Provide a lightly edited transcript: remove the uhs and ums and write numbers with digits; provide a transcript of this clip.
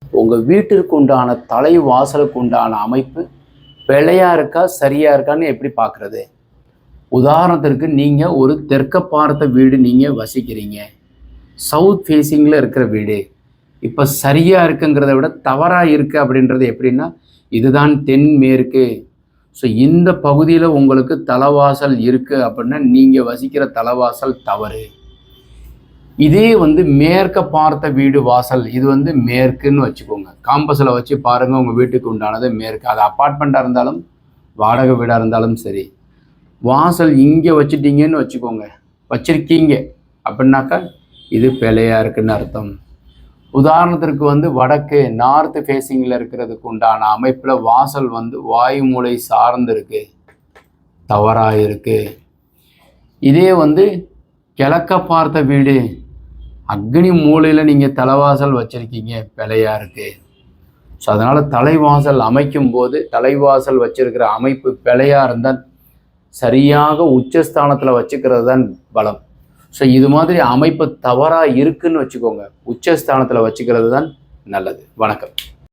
உங்கள் வீட்டிற்கு உண்டான தலைவாசலுக்கு உண்டான அமைப்பு பிழையா இருக்கா சரியா இருக்கான்னு எப்படி பார்க்குறது? உதாரணத்திற்கு நீங்கள் ஒரு தெற்க பார்த்த வீடு நீங்கள் வசிக்கிறீங்க, சவுத் ஃபேஸிங்கில் இருக்கிற வீடு இப்போ சரியாக இருக்குங்கிறத விட தவறாக இருக்குது அப்படின்றது எப்படின்னா, இதுதான் தென்மேற்கு. ஸோ இந்த பகுதியில் உங்களுக்கு தலைவாசல் இருக்குது அப்படின்னா நீங்கள் வசிக்கிற தலைவாசல் தவறு. இதே மேற்க பார்த்த வீடு வாசல், இது மேற்குன்னு வச்சுக்கோங்க. காம்பஸில் வச்சு பாருங்கள், உங்கள் வீட்டுக்கு உண்டானது மேற்கு. அது அப்பார்ட்மெண்ட்டாக இருந்தாலும் வாடகை வீடாக இருந்தாலும் சரி, வாசல் இங்கே வச்சுட்டீங்கன்னு வச்சுக்கோங்க, வச்சுருக்கீங்க அப்படின்னாக்கா இது பிழையாக இருக்குன்னு அர்த்தம். உதாரணத்திற்கு வடக்கு நார்த் ஃபேஸிங்கில் இருக்கிறதுக்கு உண்டான அமைப்பில் வாசல் வாயு மூலை சார்ந்து இருக்கு, தவறாக இருக்குது. இதே கிழக்க பார்த்த வீடு அக்னி மூலையில் நீங்கள் தலைவாசல் வச்சுருக்கீங்க, பிழையாக இருக்குது. ஸோ அதனால் தலைவாசல் அமைக்கும் போது தலைவாசல் வச்சிருக்கிற அமைப்பு பிழையாக இருந்தால் சரியாக உச்சஸ்தானத்தில் வச்சுக்கிறது தான் பலம். ஸோ இது மாதிரி அமைப்பு தவறாக இருக்குன்னு வச்சுக்கோங்க, உச்சஸ்தானத்தில் வச்சுக்கிறது தான் நல்லது. வணக்கம்.